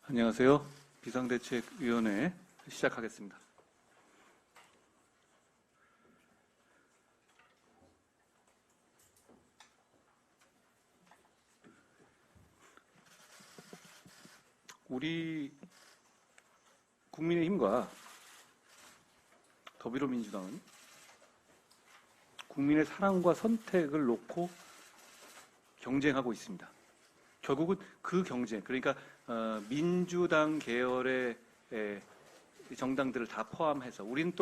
안녕하세요. 비상대책위원회 시작하겠습니다. 우리 국민의힘과 더불어민주당은 국민의 사랑과 선택을 놓고 경쟁하고 있습니다. 결국은 그 경쟁, 그러니까 민주당 계열의 정당들을 다 포함해서 우리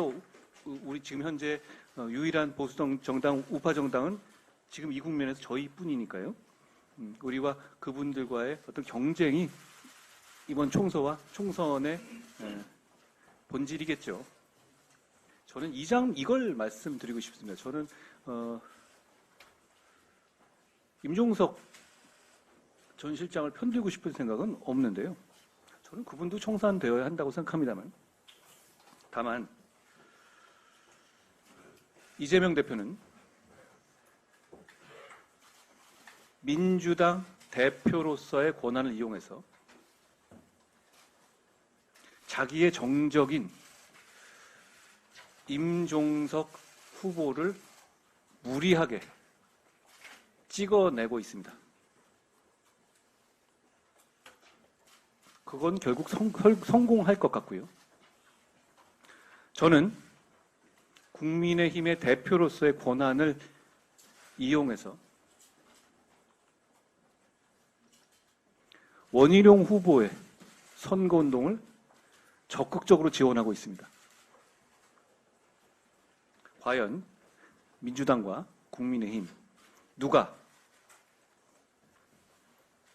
지금 현재 유일한 보수 정당 우파 정당은 지금 이 국면에서 저희뿐이니까요. 우리와 그분들과의 어떤 경쟁이 이번 총선의 본질이겠죠. 저는 이걸 말씀드리고 싶습니다. 저는 임종석 전 실장을 편들고 싶은 생각은 없는데요. 저는 그분도 청산되어야 한다고 생각합니다만, 다만 이재명 대표는 민주당 대표로서의 권한을 이용해서 자기의 정적인 임종석 후보를 무리하게 찍어내고 있습니다. 그건 결국 성공할 것 같고요. 저는 국민의힘의 대표로서의 권한을 이용해서 원희룡 후보의 선거운동을 적극적으로 지원하고 있습니다. 과연 민주당과 국민의힘 누가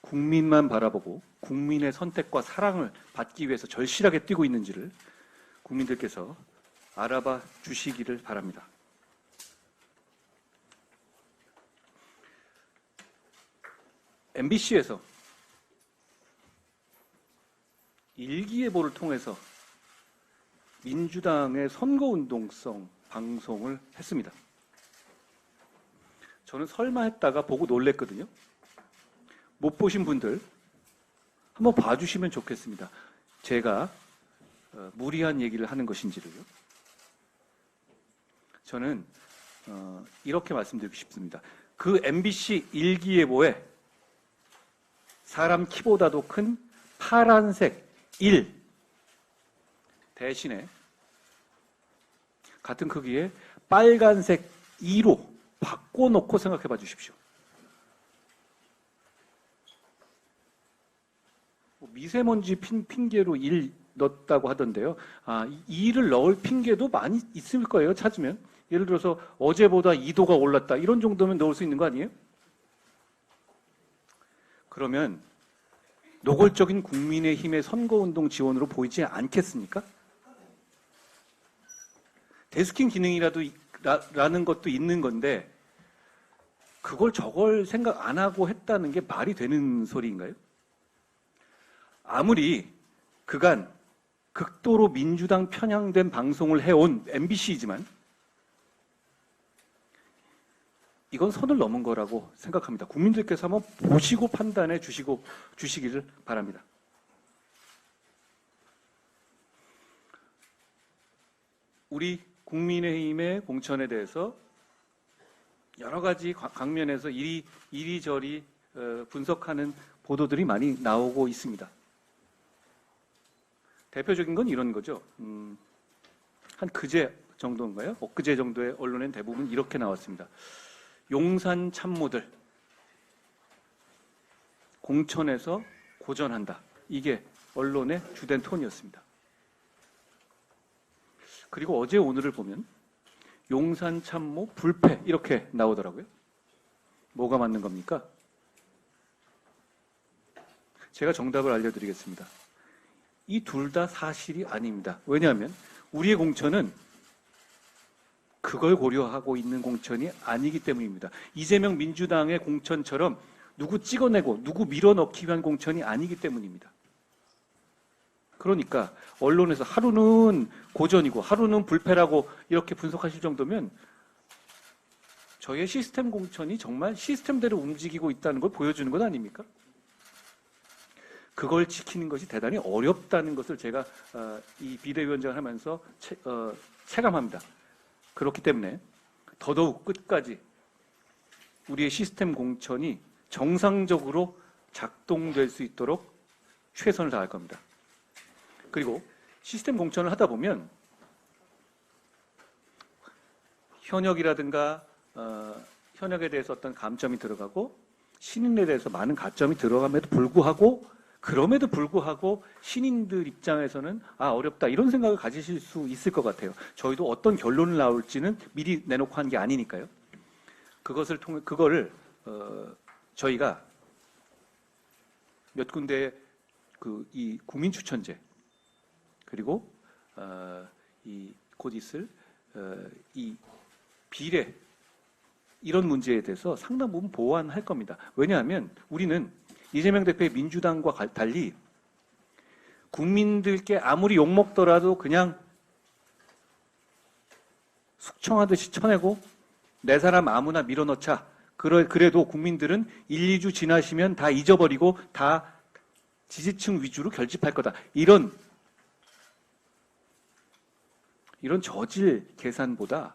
국민만 바라보고 국민의 선택과 사랑을 받기 위해서 절실하게 뛰고 있는지를 국민들께서 알아봐 주시기를 바랍니다. MBC에서 일기예보를 통해서 민주당의 선거운동성 방송을 했습니다. 저는 설마 했다가 보고 놀랬거든요. 못 보신 분들 한번 봐주시면 좋겠습니다. 제가 무리한 얘기를 하는 것인지를요. 저는 이렇게 말씀드리고 싶습니다. 그 MBC 일기예보에 사람 키보다도 큰 파란색 1 대신에 같은 크기의 빨간색 2로 바꿔놓고 생각해 봐 주십시오. 미세먼지 핑계로 1 넣었다고 하던데요. 2를 넣을 핑계도 많이 있을 거예요. 찾으면. 예를 들어서 어제보다 2도가 올랐다. 이런 정도면 넣을 수 있는 거 아니에요? 그러면 노골적인 국민의힘의 선거운동 지원으로 보이지 않겠습니까? 데스킹 기능이라는 것도 있는 건데 저걸 생각 안 하고 했다는 게 말이 되는 소리인가요? 아무리 그간 극도로 민주당 편향된 방송을 해온 MBC이지만 이건 선을 넘은 거라고 생각합니다. 국민들께서 한번 보시고 판단해 주시기를 바랍니다. 우리 국민의힘의 공천에 대해서 여러 가지 강면에서 이리저리 분석하는 보도들이 많이 나오고 있습니다. 대표적인 건 이런 거죠. 한 그제 정도인가요? 엊그제 정도의 언론엔 대부분 이렇게 나왔습니다. 용산 참모들 공천에서 고전한다. 이게 언론의 주된 톤이었습니다. 그리고 어제 오늘을 보면 용산 참모 불패 이렇게 나오더라고요. 뭐가 맞는 겁니까? 제가 정답을 알려드리겠습니다. 이 둘 다 사실이 아닙니다. 왜냐하면 우리의 공천은 그걸 고려하고 있는 공천이 아니기 때문입니다. 이재명 민주당의 공천처럼 누구 찍어내고 누구 밀어넣기 위한 공천이 아니기 때문입니다. 그러니까 언론에서 하루는 고전이고 하루는 불패라고 이렇게 분석하실 정도면 저희의 시스템 공천이 정말 시스템대로 움직이고 있다는 걸 보여주는 것 아닙니까? 그걸 지키는 것이 대단히 어렵다는 것을 제가 이 비대위원장을 하면서 체감합니다. 그렇기 때문에 더더욱 끝까지 우리의 시스템 공천이 정상적으로 작동될 수 있도록 최선을 다할 겁니다. 그리고 시스템 공천을 하다 보면 현역이라든가 현역에 대해서 어떤 감점이 들어가고 신인에 대해서 많은 가점이 들어감에도 불구하고 신인들 입장에서는 어렵다 이런 생각을 가지실 수 있을 것 같아요. 저희도 어떤 결론을 나올지는 미리 내놓고 한 게 아니니까요. 그거를 저희가 몇 군데 이 국민 추천제 그리고 이 곧 있을 이 비례 이런 문제에 대해서 상당 부분 보완할 겁니다. 왜냐하면 우리는 이재명 대표의 민주당과 달리 국민들께 아무리 욕먹더라도 그냥 숙청하듯이 쳐내고 내 사람 아무나 밀어넣자. 그래도 국민들은 1, 2주 지나시면 다 잊어버리고 다 지지층 위주로 결집할 거다. 이런 저질 계산보다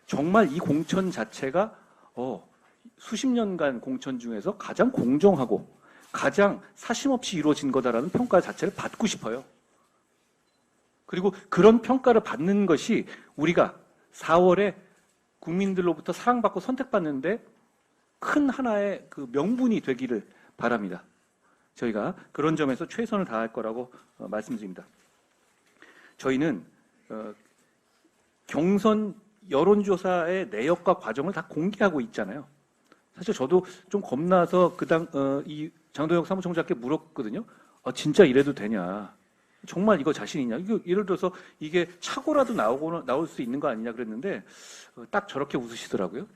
정말 이 공천 자체가 수십 년간 공천 중에서 가장 공정하고 가장 사심 없이 이루어진 거다라는 평가 자체를 받고 싶어요. 그리고 그런 평가를 받는 것이 우리가 4월에 국민들로부터 사랑받고 선택받는데 큰 하나의 그 명분이 되기를 바랍니다. 저희가 그런 점에서 최선을 다할 거라고 말씀드립니다. 저희는 경선 여론조사의 내역과 과정을 다 공개하고 있잖아요. 사실 저도 좀 겁나서 이 장도영 사무총장께 물었거든요. 진짜 이래도 되냐? 정말 이거 자신 있냐? 예를 들어서 이게 착오라도 나올 수 있는 거 아니냐 그랬는데 딱 저렇게 웃으시더라고요.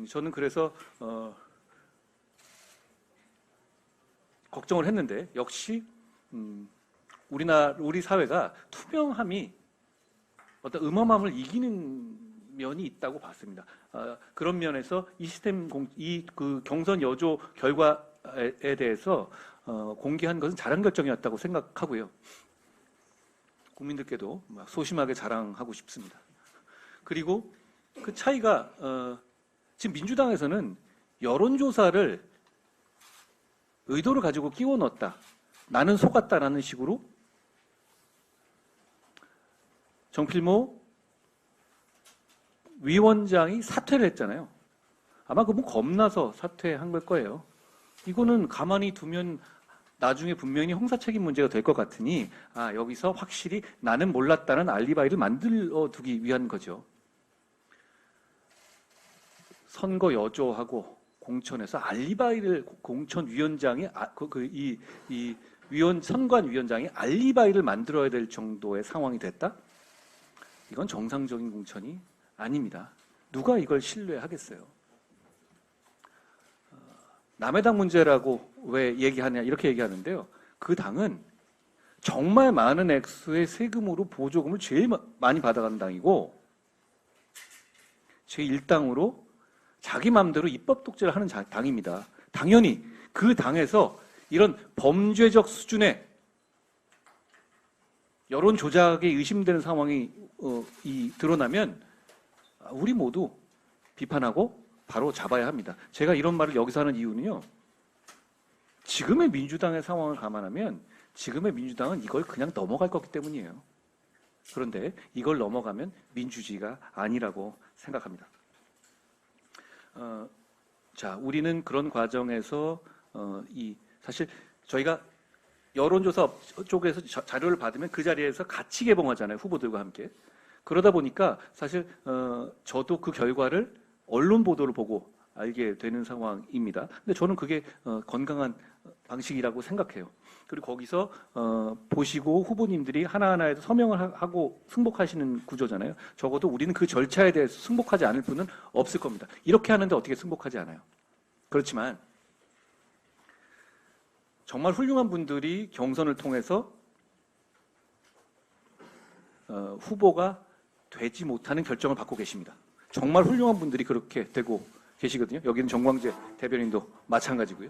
저는 그래서 걱정을 했는데 역시 우리 사회가 투명함이 어떤 음험함을 이기는 면이 있다고 봤습니다. 그런 면에서 이 시스템 그 경선 여조 결과에 대해서 공개한 것은 잘한 결정이었다고 생각하고요. 국민들께도 소심하게 자랑하고 싶습니다. 그리고 그 차이가 지금 민주당에서는 여론조사를 의도를 가지고 끼워 넣었다. 나는 속았다라는 식으로 정필모 위원장이 사퇴를 했잖아요. 아마 그분 겁나서 사퇴한 걸 거예요. 이거는 가만히 두면 나중에 분명히 형사 책임 문제가 될 것 같으니 여기서 확실히 나는 몰랐다는 알리바이를 만들어 두기 위한 거죠. 선거 여조하고 공천에서 알리바이를 공천위원장이 선관위원장이 알리바이를 만들어야 될 정도의 상황이 됐다? 이건 정상적인 공천이 아닙니다. 누가 이걸 신뢰하겠어요? 남의 당 문제라고 왜 얘기하냐 이렇게 얘기하는데요. 그 당은 정말 많은 액수의 세금으로 보조금을 제일 많이 받아가는 당이고 제1당으로 자기 마음대로 입법 독재를 하는 당입니다. 당연히 그 당에서 이런 범죄적 수준의 여론 조작에 의심되는 상황이 드러나면 우리 모두 비판하고 바로 잡아야 합니다. 제가 이런 말을 여기서 하는 이유는요. 지금의 민주당의 상황을 감안하면 지금의 민주당은 이걸 그냥 넘어갈 거기 때문이에요. 그런데 이걸 넘어가면 민주주의가 아니라고 생각합니다. 자, 우리는 그런 과정에서 사실 저희가 여론조사 쪽에서 자료를 받으면 그 자리에서 같이 개봉하잖아요. 후보들과 함께. 그러다 보니까 사실 저도 그 결과를 언론 보도를 보고 알게 되는 상황입니다. 근데 저는 그게 건강한 방식이라고 생각해요. 그리고 거기서 보시고 후보님들이 하나하나에도 서명을 하고 승복하시는 구조잖아요. 적어도 우리는 그 절차에 대해서 승복하지 않을 분은 없을 겁니다. 이렇게 하는데 어떻게 승복하지 않아요? 그렇지만 정말 훌륭한 분들이 경선을 통해서 후보가 되지 못하는 결정을 받고 계십니다. 정말 훌륭한 분들이 그렇게 되고 계시거든요. 여기는 정광재 대변인도 마찬가지고요.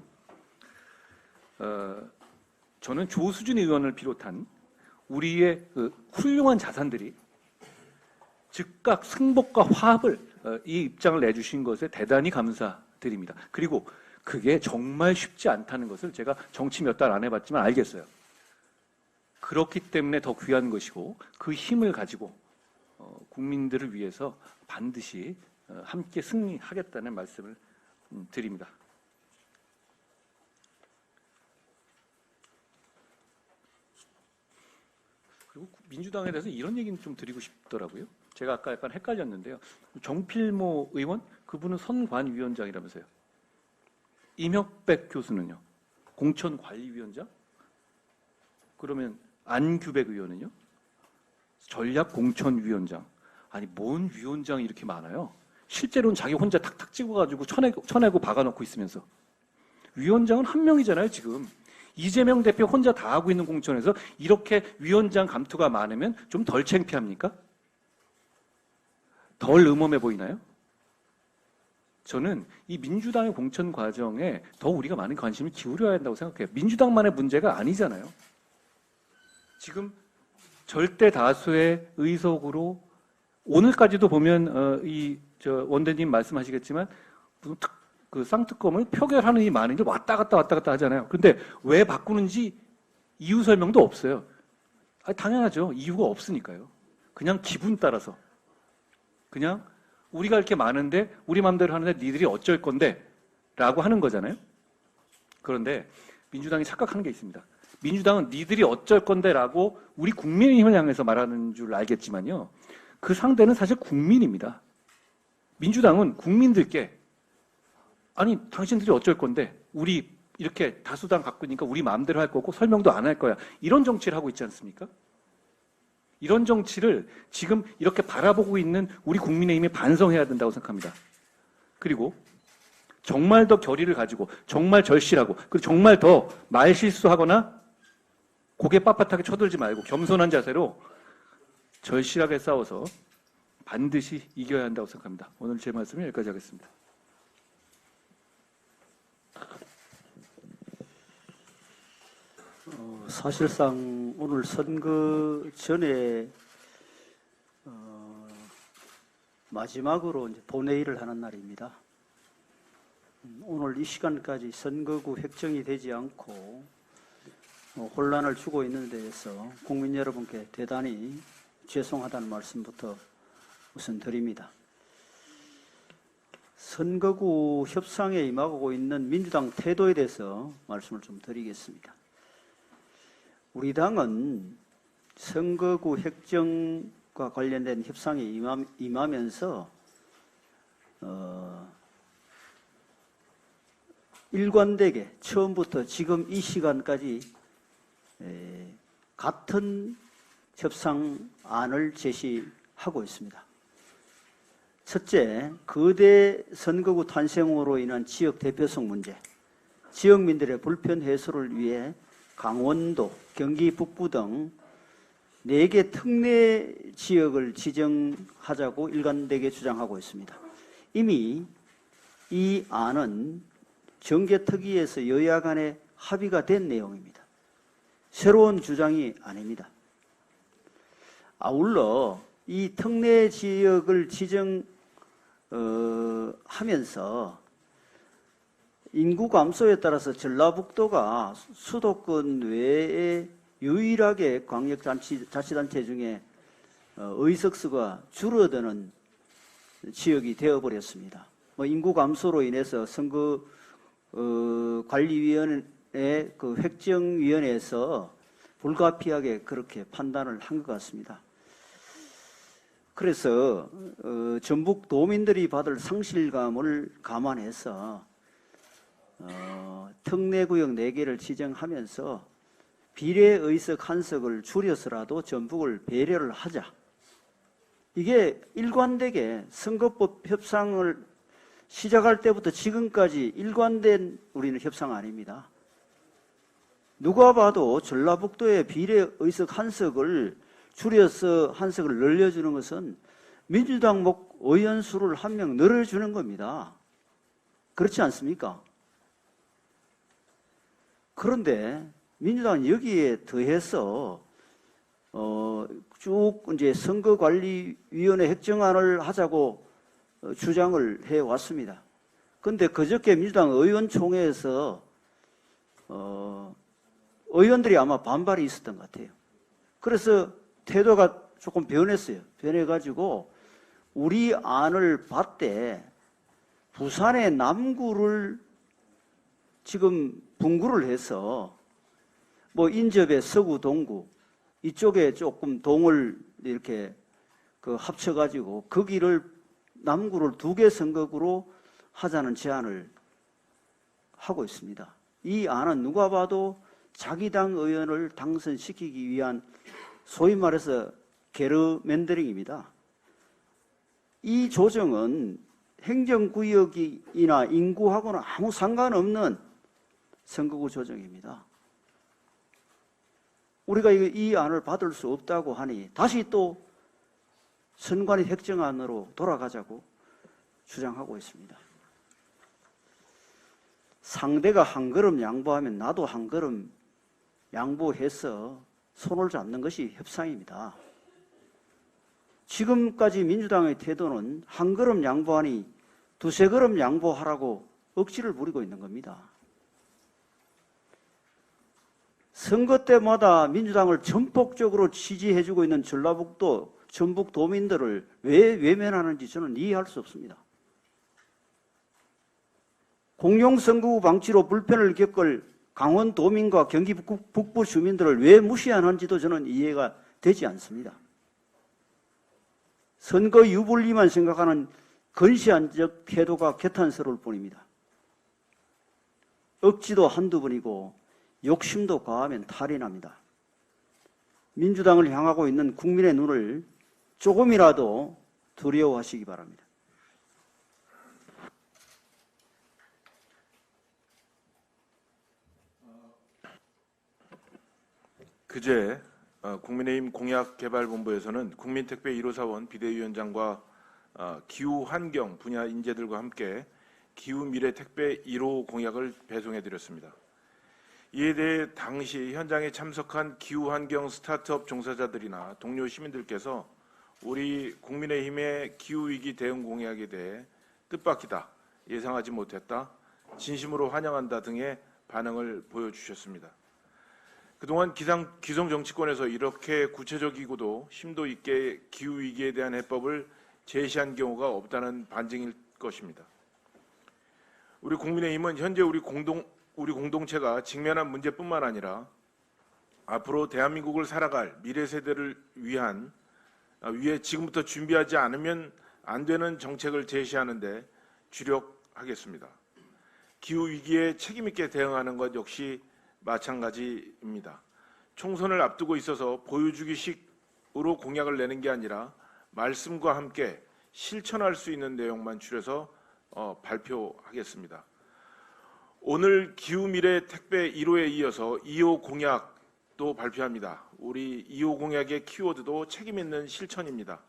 저는 조수진 의원을 비롯한 우리의 그 훌륭한 자산들이 즉각 승복과 화합을 이 입장을 내주신 것에 대단히 감사드립니다. 그리고 그게 정말 쉽지 않다는 것을 제가 정치 몇 달 안 해봤지만 알겠어요. 그렇기 때문에 더 귀한 것이고 그 힘을 가지고 국민들을 위해서 반드시 함께 승리하겠다는 말씀을 드립니다. 그리고 민주당에 대해서 이런 얘기는 좀 드리고 싶더라고요. 제가 아까 약간 헷갈렸는데요. 정필모 의원, 그분은 선관위원장이라면서요. 임혁백 교수는요? 공천관리위원장? 그러면 안규백 의원은요? 전략공천위원장. 아니, 뭔 위원장이 이렇게 많아요? 실제로는 자기 혼자 탁탁 찍어가지고 쳐내고 박아놓고 있으면서. 위원장은 한 명이잖아요, 지금. 이재명 대표 혼자 다 하고 있는 공천에서 이렇게 위원장 감투가 많으면 좀 덜 창피합니까? 덜 음험해 보이나요? 저는 이 민주당의 공천 과정에 더 우리가 많은 관심을 기울여야 한다고 생각해요. 민주당만의 문제가 아니잖아요. 지금 절대 다수의 의석으로 오늘까지도 보면 원대님 말씀하시겠지만 무슨 그 쌍특검을 표결하는 이 많은 일 왔다 갔다 하잖아요. 그런데 왜 바꾸는지 이유 설명도 없어요. 당연하죠. 이유가 없으니까요. 그냥 기분 따라서. 그냥 우리가 이렇게 많은데 우리 마음대로 하는데 니들이 어쩔 건데 라고 하는 거잖아요. 그런데 민주당이 착각하는 게 있습니다. 민주당은 니들이 어쩔 건데 라고 우리 국민의힘을 향해서 말하는 줄 알겠지만요. 그 상대는 사실 국민입니다. 민주당은 국민들께 아니 당신들이 어쩔 건데 우리 이렇게 다수당 갖고 있으니까 우리 마음대로 할 거고 설명도 안 할 거야. 이런 정치를 하고 있지 않습니까? 이런 정치를 지금 이렇게 바라보고 있는 우리 국민의힘이 반성해야 된다고 생각합니다. 그리고 정말 더 결의를 가지고 정말 절실하고 그리고 정말 더 말실수하거나 고개 빳빳하게 쳐들지 말고 겸손한 자세로 절실하게 싸워서 반드시 이겨야 한다고 생각합니다. 오늘 제 말씀은 여기까지 하겠습니다. 사실상 오늘 선거 전에 마지막으로 이제 본회의를 하는 날입니다. 오늘 이 시간까지 선거구 획정이 되지 않고 혼란을 주고 있는 데에서 국민 여러분께 대단히 죄송하다는 말씀부터 우선 드립니다. 선거구 협상에 임하고 있는 민주당 태도에 대해서 말씀을 좀 드리겠습니다. 우리 당은 선거구 획정과 관련된 협상에 임하면서 일관되게 처음부터 지금 이 시간까지 같은 협상안을 제시하고 있습니다. 첫째, 거대 선거구 탄생으로 인한 지역 대표성 문제, 지역민들의 불편 해소를 위해 강원도, 경기 북부 등 4개 특례 지역을 지정하자고 일관되게 주장하고 있습니다. 이미 이 안은 정개특위에서 여야 간에 합의가 된 내용입니다. 새로운 주장이 아닙니다. 아울러 이 특례 지역을 지정하면서 인구 감소에 따라서 전라북도가 수도권 외에 유일하게 광역자치단체 중에 의석수가 줄어드는 지역이 되어버렸습니다. 인구 감소로 인해서 선거관리위원회 그 획정위원회에서 불가피하게 그렇게 판단을 한 것 같습니다. 그래서 전북 도민들이 받을 상실감을 감안해서 특례구역 4개를 지정하면서 비례의석 한 석을 줄여서라도 전북을 배려를 하자. 이게 일관되게 선거법 협상을 시작할 때부터 지금까지 일관된 우리는 협상 아닙니다. 누가 봐도 전라북도의 비례의석 한 석을 줄여서 한 석을 늘려주는 것은 민주당 의원 수를 한 명 늘려주는 겁니다. 그렇지 않습니까? 그런데 민주당은 여기에 더해서 쭉 이제 선거관리위원회 획정안을 하자고 주장을 해 왔습니다. 그런데 그저께 민주당 의원총회에서 의원들이 아마 반발이 있었던 것 같아요. 그래서 태도가 조금 변했어요. 변해가지고 우리 안을 봤대 부산의 남구를 지금 분구를 해서 뭐 인접의 서구 동구 이쪽에 조금 동을 이렇게 합쳐가지고 거기를 남구를 2개 선거구로 하자는 제안을 하고 있습니다. 이 안은 누가 봐도 자기 당 의원을 당선시키기 위한 소위 말해서 게르맨더링입니다. 이 조정은 행정구역이나 인구하고는 아무 상관없는 선거구 조정입니다. 우리가 이 안을 받을 수 없다고 하니 다시 또 선관위 획정안으로 돌아가자고 주장하고 있습니다. 상대가 한 걸음 양보하면 나도 한 걸음 양보해서 손을 잡는 것이 협상입니다. 지금까지 민주당의 태도는 한 걸음 양보하니 2-3걸음 양보하라고 억지를 부리고 있는 겁니다. 선거 때마다 민주당을 전폭적으로 지지해주고 있는 전라북도, 전북 도민들을 왜 외면하는지 저는 이해할 수 없습니다. 공룡선거구 방치로 불편을 겪을 강원 도민과 경기 북부 주민들을 왜 무시하는지도 저는 이해가 되지 않습니다. 선거 유불리만 생각하는 건시안적 태도가 개탄스러울 뿐입니다. 억지도 한두 번이고 욕심도 과하면 탈이 납니다. 민주당을 향하고 있는 국민의 눈을 조금이라도 두려워하시기 바랍니다. 그제 국민의힘 공약개발본부에서는 국민택배 1호 사원 비대위원장과 기후환경 분야 인재들과 함께 기후미래택배 1호 공약을 배송해드렸습니다. 이에 대해 당시 현장에 참석한 기후환경 스타트업 종사자들이나 동료 시민들께서 우리 국민의힘의 기후위기 대응 공약에 대해 뜻밖이다, 예상하지 못했다, 진심으로 환영한다 등의 반응을 보여주셨습니다. 그동안 기성 정치권에서 이렇게 구체적이고도 심도 있게 기후위기에 대한 해법을 제시한 경우가 없다는 반증일 것입니다. 우리 국민의힘은 현재 우리 공동체가 직면한 문제뿐만 아니라 앞으로 대한민국을 살아갈 미래 세대를 위해 지금부터 준비하지 않으면 안 되는 정책을 제시하는 데 주력하겠습니다. 기후위기에 책임있게 대응하는 것 역시 마찬가지입니다. 총선을 앞두고 있어서 보여주기식으로 공약을 내는 게 아니라 말씀과 함께 실천할 수 있는 내용만 추려서 발표하겠습니다. 오늘 기후미래 택배 1호에 이어서 2호 공약도 발표합니다. 우리 2호 공약의 키워드도 책임있는 실천입니다.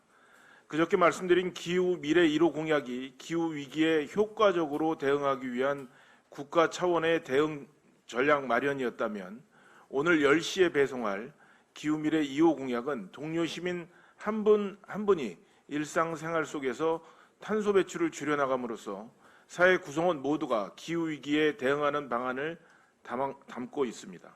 그저께 말씀드린 기후미래 1호 공약이 기후위기에 효과적으로 대응하기 위한 국가 차원의 대응 전략 마련이었다면 오늘 10시에 배송할 기후미래 2호 공약은 동료 시민 한 분 한 분이 일상생활 속에서 탄소 배출을 줄여나감으로써 사회 구성원 모두가 기후위기에 대응하는 방안을 담고 있습니다.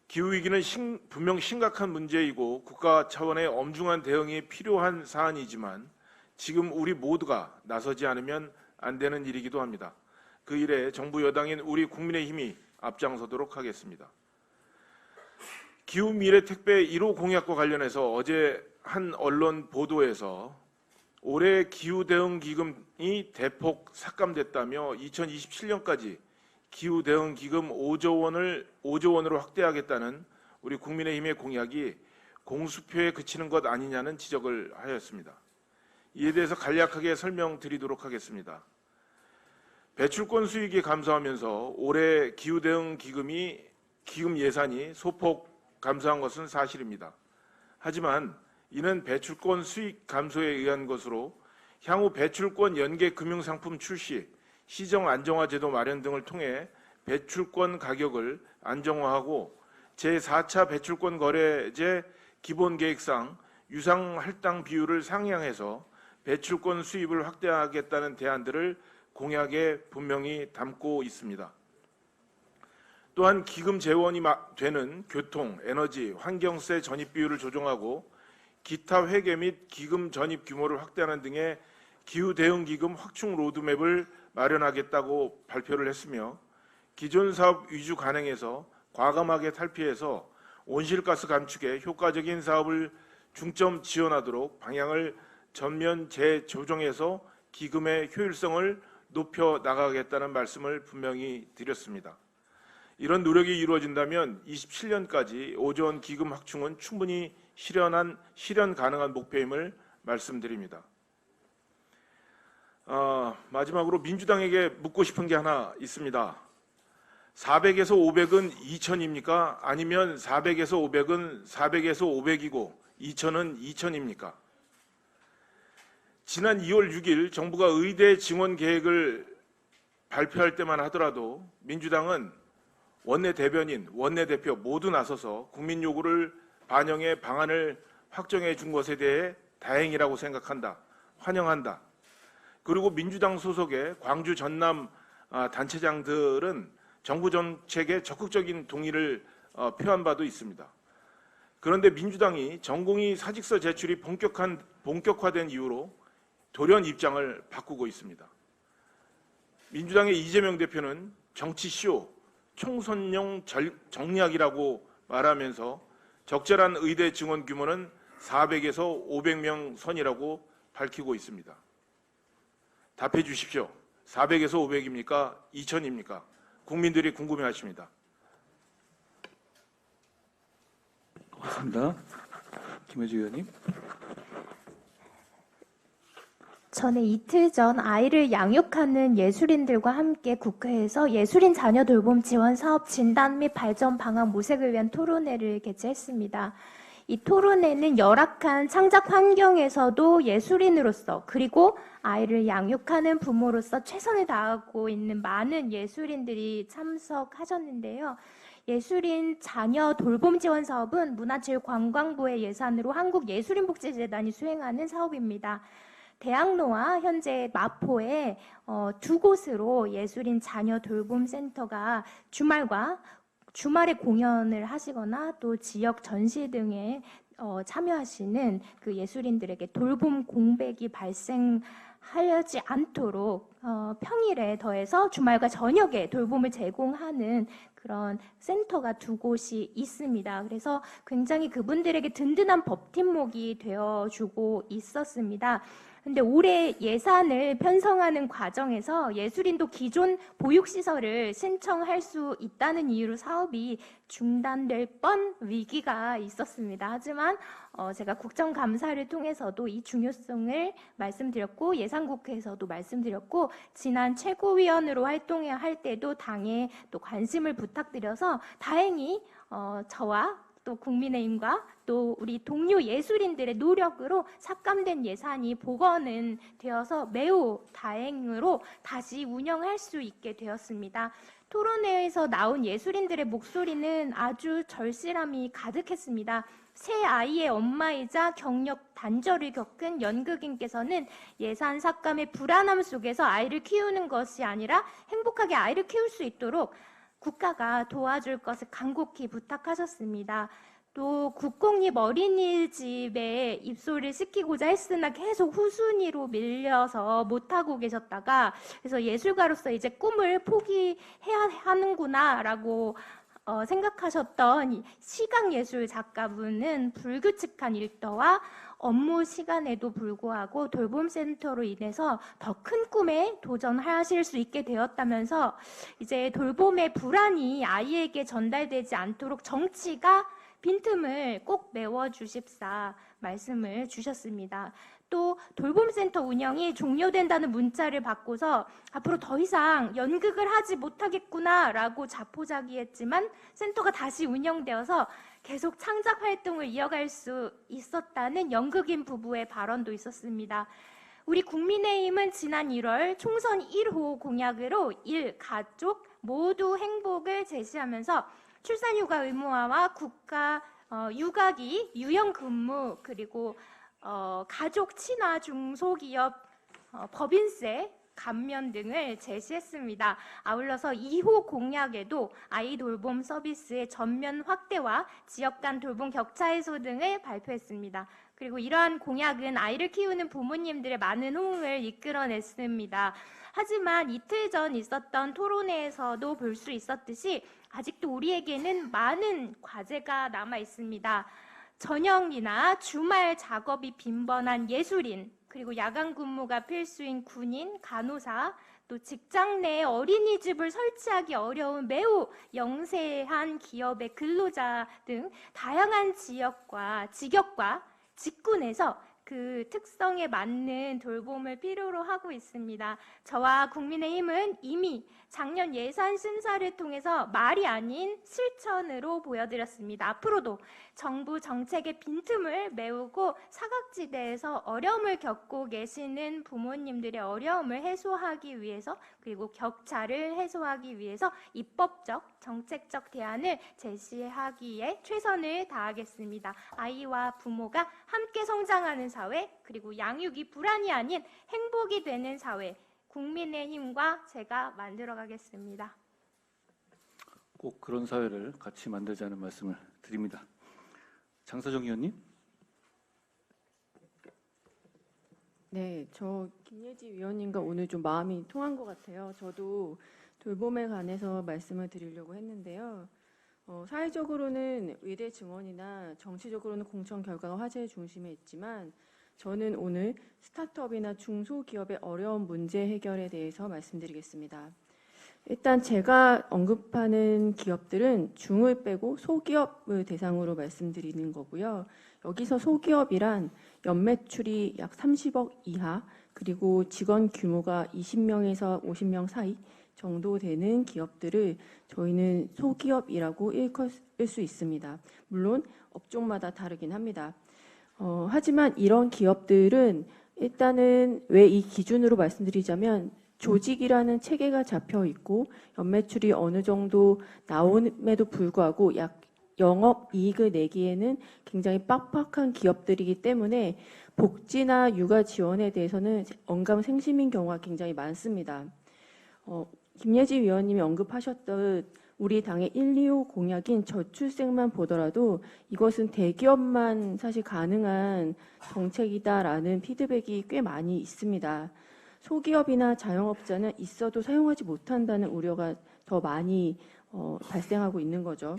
기후위기는 분명 심각한 문제이고 국가 차원의 엄중한 대응이 필요한 사안이지만 지금 우리 모두가 나서지 않으면 안 되는 일이기도 합니다. 그 일에 정부 여당인 우리 국민의힘이 앞장서도록 하겠습니다. 기후미래택배 1호 공약과 관련해서 어제 한 언론 보도에서 올해 기후대응기금이 대폭 삭감됐다며 2027년까지 기후대응기금 5조 원으로 확대하겠다는 우리 국민의힘의 공약이 공수표에 그치는 것 아니냐는 지적을 하였습니다. 이에 대해서 간략하게 설명드리도록 하겠습니다. 배출권 수익이 감소하면서 올해 기후대응 기금 예산이 소폭 감소한 것은 사실입니다. 하지만 이는 배출권 수익 감소에 의한 것으로 향후 배출권 연계 금융상품 출시, 시정 안정화 제도 마련 등을 통해 배출권 가격을 안정화하고 제4차 배출권 거래제 기본계획상 유상 할당 비율을 상향해서 배출권 수입을 확대하겠다는 대안들을 공약에 분명히 담고 있습니다. 또한 기금 재원이 되는 교통, 에너지, 환경세 전입 비율을 조정하고 기타 회계 및 기금 전입 규모를 확대하는 등의 기후 대응 기금 확충 로드맵을 마련하겠다고 발표를 했으며 기존 사업 위주 간행에서 과감하게 탈피해서 온실가스 감축에 효과적인 사업을 중점 지원하도록 방향을 전면 재조정해서 기금의 효율성을 높여 나가겠다는 말씀을 분명히 드렸습니다. 이런 노력이 이루어진다면 27년까지 5조 원 기금 확충은 충분히 실현 가능한 목표임을 말씀드립니다. 마지막으로 민주당에게 묻고 싶은 게 하나 있습니다. 400에서 500은 2000입니까? 아니면 400에서 500은 400에서 500이고 2000은 2000입니까? 지난 2월 6일 정부가 의대 증원 계획을 발표할 때만 하더라도 민주당은 원내 대변인, 원내 대표 모두 나서서 국민 요구를 반영해 방안을 확정해 준 것에 대해 다행이라고 생각한다. 환영한다. 그리고 민주당 소속의 광주 전남 단체장들은 정부 정책에 적극적인 동의를 표한 바도 있습니다. 그런데 민주당이 전공의 사직서 제출이 본격화된 이후로 돌연 입장을 바꾸고 있습니다. 민주당의 이재명 대표는 정치쇼, 총선용 정략이라고 말하면서 적절한 의대 증원 규모는 400에서 500명 선이라고 밝히고 있습니다. 답해 주십시오. 400에서 500입니까? 2000입니까? 국민들이 궁금해하십니다. 고맙습니다. 김혜주 의원님. 저는 이틀 전 아이를 양육하는 예술인들과 함께 국회에서 예술인 자녀 돌봄 지원 사업 진단 및 발전 방안 모색을 위한 토론회를 개최했습니다. 이 토론회는 열악한 창작 환경에서도 예술인으로서 그리고 아이를 양육하는 부모로서 최선을 다하고 있는 많은 예술인들이 참석하셨는데요. 예술인 자녀 돌봄 지원 사업은 문화체육관광부의 예산으로 한국예술인복지재단이 수행하는 사업입니다. 대학로와 현재 마포에 두 곳으로 예술인 자녀 돌봄 센터가 주말에 공연을 하시거나 또 지역 전시 등에 참여하시는 그 예술인들에게 돌봄 공백이 발생하지 않도록 평일에 더해서 주말과 저녁에 돌봄을 제공하는 그런 센터가 두 곳이 있습니다. 그래서 굉장히 그분들에게 든든한 버팀목이 되어주고 있었습니다. 근데 올해 예산을 편성하는 과정에서 예술인도 기존 보육시설을 신청할 수 있다는 이유로 사업이 중단될 뻔 위기가 있었습니다. 하지만 제가 국정감사를 통해서도 이 중요성을 말씀드렸고 예산국회에서도 말씀드렸고 지난 최고위원으로 활동해야 할 때도 당에 또 관심을 부탁드려서 다행히 저와 또 국민의힘과 또 우리 동료 예술인들의 노력으로 삭감된 예산이 복원은 되어서 매우 다행으로 다시 운영할 수 있게 되었습니다. 토론회에서 나온 예술인들의 목소리는 아주 절실함이 가득했습니다. 새 아이의 엄마이자 경력 단절을 겪은 연극인께서는 예산 삭감의 불안함 속에서 아이를 키우는 것이 아니라 행복하게 아이를 키울 수 있도록 국가가 도와줄 것을 간곡히 부탁하셨습니다. 또 국공립 어린이집에 입소를 시키고자 했으나 계속 후순위로 밀려서 못하고 계셨다가 그래서 예술가로서 이제 꿈을 포기해야 하는구나라고 생각하셨던 시각예술 작가분은 불규칙한 일터와 업무 시간에도 불구하고 돌봄센터로 인해서 더 큰 꿈에 도전하실 수 있게 되었다면서 이제 돌봄의 불안이 아이에게 전달되지 않도록 정치가 빈틈을 꼭 메워주십사 말씀을 주셨습니다. 또 돌봄센터 운영이 종료된다는 문자를 받고서 앞으로 더 이상 연극을 하지 못하겠구나라고 자포자기했지만 센터가 다시 운영되어서 계속 창작 활동을 이어갈 수 있었다는 연극인 부부의 발언도 있었습니다. 우리 국민의힘은 지난 1월 총선 1호 공약으로 가족 모두 행복을 제시하면서 출산휴가 의무화와 국가 육아기 유연 근무 그리고 가족 친화 중소기업 법인세 감면 등을 제시했습니다. 아울러서 2호 공약에도 아이 돌봄 서비스의 전면 확대와 지역 간 돌봄 격차 해소 등을 발표했습니다. 그리고 이러한 공약은 아이를 키우는 부모님들의 많은 호응을 이끌어냈습니다. 하지만 이틀 전 있었던 토론회에서도 볼 수 있었듯이 아직도 우리에게는 많은 과제가 남아 있습니다. 저녁이나 주말 작업이 빈번한 예술인, 그리고 야간 근무가 필수인 군인, 간호사, 또 직장 내에 어린이집을 설치하기 어려운 매우 영세한 기업의 근로자 등 다양한 직역과 직군에서 그 특성에 맞는 돌봄을 필요로 하고 있습니다. 저와 국민의힘은 이미 작년 예산 심사를 통해서 말이 아닌 실천으로 보여드렸습니다. 앞으로도 정부 정책의 빈틈을 메우고 사각지대에서 어려움을 겪고 계시는 부모님들의 어려움을 해소하기 위해서, 그리고 격차를 해소하기 위해서 입법적, 정책적 대안을 제시하기에 최선을 다하겠습니다. 아이와 부모가 함께 성장하는 사회, 그리고 양육이 불안이 아닌 행복이 되는 사회, 국민의힘과 제가 만들어가겠습니다. 꼭 그런 사회를 같이 만들자는 말씀을 드립니다. 장서정 의원님. 네, 저 김예지 위원님과 오늘 좀 마음이 통한 것 같아요. 저도 돌봄에 관해서 말씀을 드리려고 했는데요. 사회적으로는 의대 증원이나 정치적으로는 공천 결과가 화제의 중심에 있지만 저는 오늘 스타트업이나 중소기업의 어려운 문제 해결에 대해서 말씀드리겠습니다. 일단 제가 언급하는 기업들은 중을 빼고 소기업을 대상으로 말씀드리는 거고요. 여기서 소기업이란 연매출이 약 30억 이하, 그리고 직원 규모가 20명에서 50명 사이 정도 되는 기업들을 저희는 소기업이라고 일컬 수 있습니다. 물론 업종마다 다르긴 합니다. 하지만 이런 기업들은 일단은 왜 이 기준으로 말씀드리자면 조직이라는 체계가 잡혀 있고 연매출이 어느 정도 나옴에도 불구하고 약 영업 이익을 내기에는 굉장히 빡빡한 기업들이기 때문에 복지나 육아 지원에 대해서는 언감생심인 경우가 굉장히 많습니다. 김예지 위원님이 언급하셨던 우리 당의 1, 2호 공약인 저출생만 보더라도 이것은 대기업만 사실 가능한 정책이다라는 피드백이 꽤 많이 있습니다. 소기업이나 자영업자는 있어도 사용하지 못한다는 우려가 더 많이 발생하고 있는 거죠.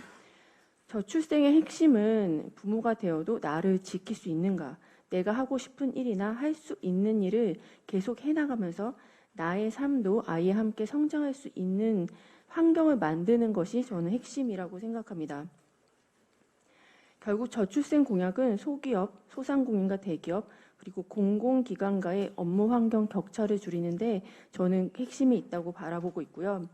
저출생의 핵심은 부모가 되어도 나를 지킬 수 있는가, 내가 하고 싶은 일이나 할 수 있는 일을 계속 해나가면서 나의 삶도 아이와 함께 성장할 수 있는 환경을 만드는 것이 저는 핵심이라고 생각합니다. 결국 저출생 공약은 소기업, 소상공인과 대기업, 그리고 공공기관과의 업무 환경 격차를 줄이는데 저는 핵심이 있다고 바라보고 있고요.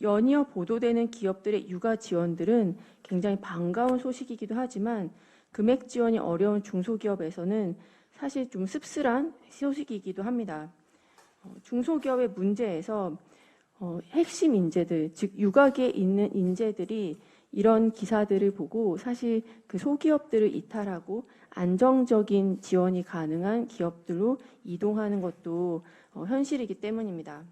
연이어 보도되는 기업들의 육아 지원들은 굉장히 반가운 소식이기도 하지만 금액 지원이 어려운 중소기업에서는 사실 좀 씁쓸한 소식이기도 합니다. 중소기업의 문제에서 핵심 인재들, 즉 육아계에 있는 인재들이 이런 기사들을 보고 사실 그 소기업들을 이탈하고 안정적인 지원이 가능한 기업들로 이동하는 것도 현실이기 때문입니다.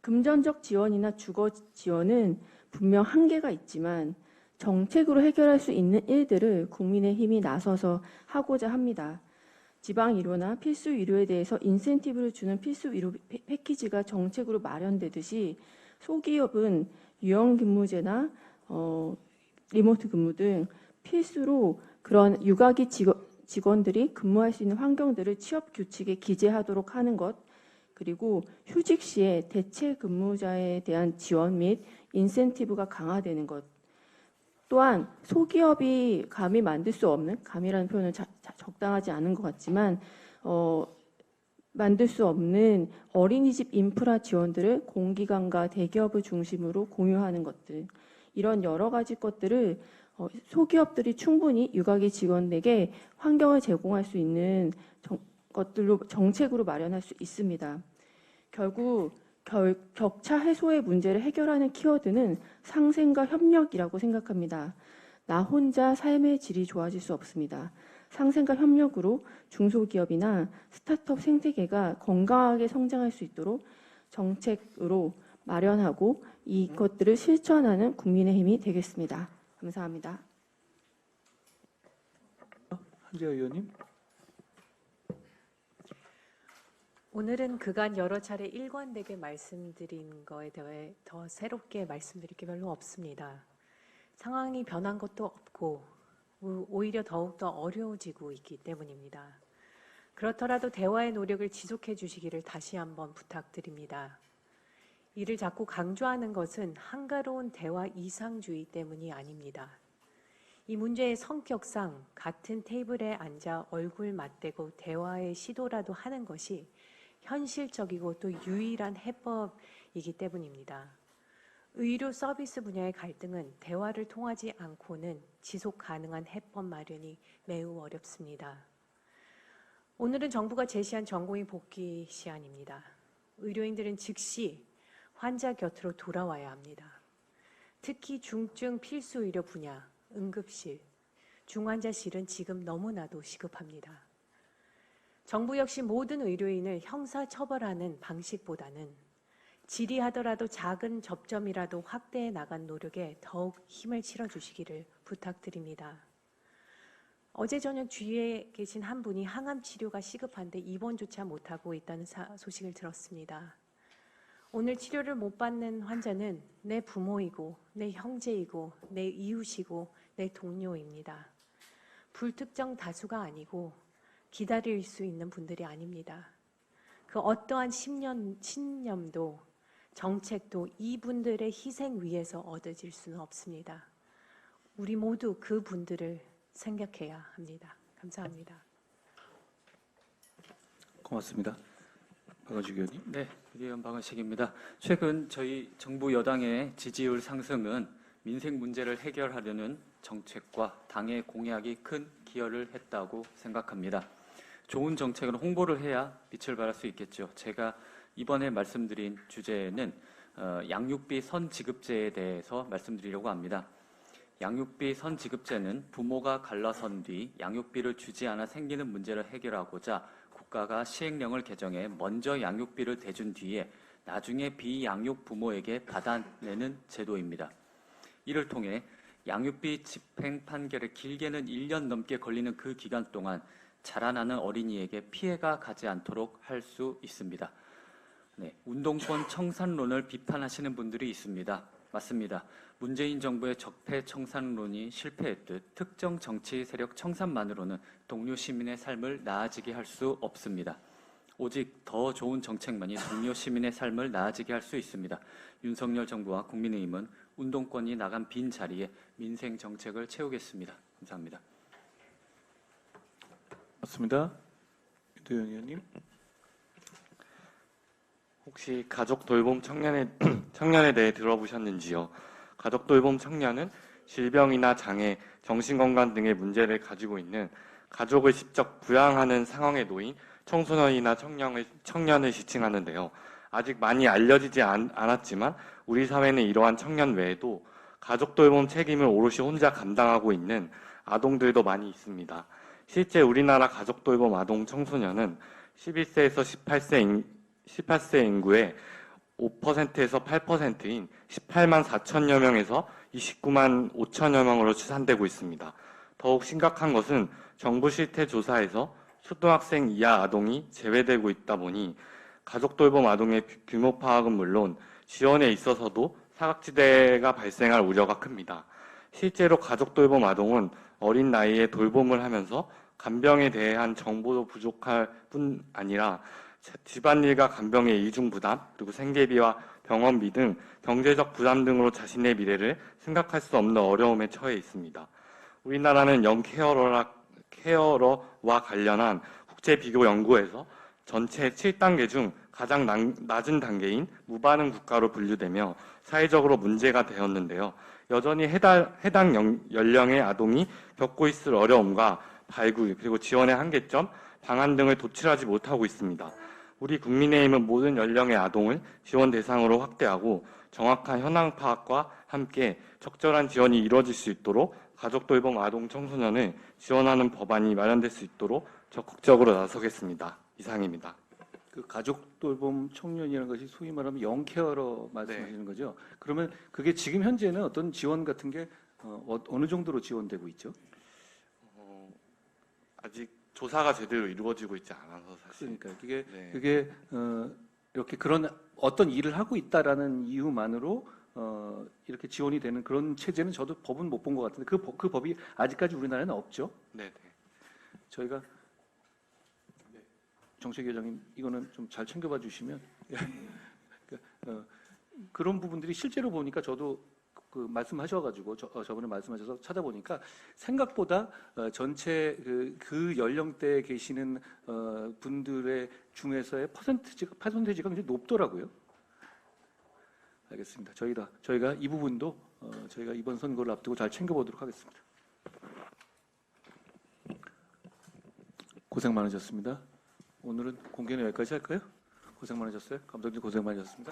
금전적 지원이나 주거 지원은 분명 한계가 있지만 정책으로 해결할 수 있는 일들을 국민의힘이 나서서 하고자 합니다. 지방 의료나 필수 의료에 대해서 인센티브를 주는 필수 의료 패키지가 정책으로 마련되듯이 소기업은 유연근무제나 리모트 근무 등 필수로 그런 육아기 직원들이 근무할 수 있는 환경들을 취업 규칙에 기재하도록 하는 것, 그리고 휴직 시에 대체 근무자에 대한 지원 및 인센티브가 강화되는 것, 또한 소기업이 감히 만들 수 없는, 감이라는 표현은 적당하지 않은 것 같지만 만들 수 없는 어린이집 인프라 지원들을 공기관과 대기업을 중심으로 공유하는 것들, 이런 여러 가지 것들을 소기업들이 충분히 육아기 직원에게 환경을 제공할 수 있는 것들로 정책으로 마련할 수 있습니다. 결국 격차 해소의 문제를 해결하는 키워드는 상생과 협력이라고 생각합니다. 나 혼자 삶의 질이 좋아질 수 없습니다. 상생과 협력으로 중소기업이나 스타트업 생태계가 건강하게 성장할 수 있도록 정책으로 마련하고 이것들을 실천하는 국민의힘이 되겠습니다. 감사합니다. 한재화 의원님. 오늘은 그간 여러 차례 일관되게 말씀드린 거에 대해 더 새롭게 말씀드릴 게 별로 없습니다. 상황이 변한 것도 없고 오히려 더욱더 어려워지고 있기 때문입니다. 그렇더라도 대화의 노력을 지속해 주시기를 다시 한번 부탁드립니다. 이를 자꾸 강조하는 것은 한가로운 대화 이상주의 때문이 아닙니다. 이 문제의 성격상 같은 테이블에 앉아 얼굴 맞대고 대화의 시도라도 하는 것이 현실적이고 또 유일한 해법이기 때문입니다. 의료 서비스 분야의 갈등은 대화를 통하지 않고는 지속 가능한 해법 마련이 매우 어렵습니다. 오늘은 정부가 제시한 전공의 복귀 시한입니다. 의료인들은 즉시 환자 곁으로 돌아와야 합니다. 특히 중증 필수 의료 분야, 응급실, 중환자실은 지금 너무나도 시급합니다. 정부 역시 모든 의료인을 형사 처벌하는 방식보다는 질의하더라도 작은 접점이라도 확대해 나간 노력에 더욱 힘을 실어주시기를 부탁드립니다. 어제 저녁 주위에 계신 한 분이 항암 치료가 시급한데 입원조차 못하고 있다는 소식을 들었습니다. 오늘 치료를 못 받는 환자는 내 부모이고 내 형제이고 내 이웃이고 내 동료입니다. 불특정 다수가 아니고 기다릴 수 있는 분들이 아닙니다. 그 어떠한 신념도 정책도 이분들의 희생 위에서 얻어질 수는 없습니다. 우리 모두 그 분들을 생각해야 합니다. 감사합니다. 고맙습니다. 박원식 의원님. 네, 의원 박원식입니다. 최근 저희 정부 여당의 지지율 상승은 민생 문제를 해결하려는 정책과 당의 공약이 큰 기여를 했다고 생각합니다. 좋은 정책은 홍보를 해야 빛을 발할 수 있겠죠. 제가 이번에 말씀드린 주제는 양육비 선지급제에 대해서 말씀드리려고 합니다. 양육비 선지급제는 부모가 갈라선 뒤 양육비를 주지 않아 생기는 문제를 해결하고자 국가가 시행령을 개정해 먼저 양육비를 대준 뒤에 나중에 비양육 부모에게 받아내는 제도입니다. 이를 통해 양육비 집행 판결에 길게는 1년 넘게 걸리는 그 기간 동안 자라나는 어린이에게 피해가 가지 않도록 할 수 있습니다. 네, 운동권 청산론을 비판하시는 분들이 있습니다. 맞습니다. 문재인 정부의 적폐 청산론이 실패했듯 특정 정치 세력 청산만으로는 동료 시민의 삶을 나아지게 할 수 없습니다. 오직 더 좋은 정책만이 동료 시민의 삶을 나아지게 할 수 있습니다. 윤석열 정부와 국민의힘은 운동권이 나간 빈 자리에 민생 정책을 채우겠습니다. 감사합니다. 맞습니다. 유도현 의원님. 혹시 가족 돌봄 청년에 대해 들어보셨는지요? 가족 돌봄 청년은 질병이나 장애, 정신건강 등의 문제를 가지고 있는 가족을 직접 부양하는 상황에 놓인 청소년이나 청년을 지칭하는데요. 아직 많이 알려지지 않았지만 우리 사회는 이러한 청년 외에도 가족 돌봄 책임을 오롯이 혼자 감당하고 있는 아동들도 많이 있습니다. 실제 우리나라 가족 돌봄 아동 청소년은 11세에서 18세 인구의 5%에서 8%인 18만 4천여 명에서 29만 5천여 명으로 추산되고 있습니다. 더욱 심각한 것은 정부 실태 조사에서 초등학생 이하 아동이 제외되고 있다 보니 가족 돌봄 아동의 규모 파악은 물론 지원에 있어서도 사각지대가 발생할 우려가 큽니다. 실제로 가족 돌봄 아동은 어린 나이에 돌봄을 하면서 간병에 대한 정보도 부족할 뿐 아니라 집안일과 간병의 이중 부담, 그리고 생계비와 병원비 등 경제적 부담 등으로 자신의 미래를 생각할 수 없는 어려움에 처해 있습니다. 우리나라는 영케어러와 관련한 국제 비교 연구에서 전체 7단계 중 가장 낮은 단계인 무반응 국가로 분류되며 사회적으로 문제가 되었는데요. 여전히 해당 연령의 아동이 겪고 있을 어려움과 발굴, 그리고 지원의 한계점, 방안 등을 도출하지 못하고 있습니다. 우리 국민의힘은 모든 연령의 아동을 지원 대상으로 확대하고 정확한 현황 파악과 함께 적절한 지원이 이루어질 수 있도록 가족 돌봄 아동 청소년을 지원하는 법안이 마련될 수 있도록 적극적으로 나서겠습니다. 이상입니다. 그 가족 돌봄 청년이라는 것이 소위 말하면 영케어로 말씀하시는 거죠. 그러면 그게 지금 현재는 어떤 지원 같은 게 어느 정도로 지원되고 있죠? 아직 조사가 제대로 이루어지고 있지 않아서 사실. 그러니까 네. 그게 이렇게 그런 어떤 일을 하고 있다라는 이유만으로 이렇게 지원이 되는 그런 체제는 저도 법은 못 본 것 같은데 그 법이 아직까지 우리나라에는 없죠. 네. 저희가 정책위원장님 이거는 좀 잘 챙겨봐 주시면 그런 부분들이 실제로 보니까 저도 그 말씀하셔가지고 저번에 말씀하셔서 찾아보니까 생각보다 전체 그 연령대에 계시는 분들의 중에서의 퍼센테지가 굉장히 높더라고요. 알겠습니다. 저희가 이 부분도 저희가 이번 선거를 앞두고 잘 챙겨보도록 하겠습니다. 고생 많으셨습니다. 오늘은 공개는 여기까지 할까요? 고생 많으셨어요. 감독님 고생 많으셨습니다.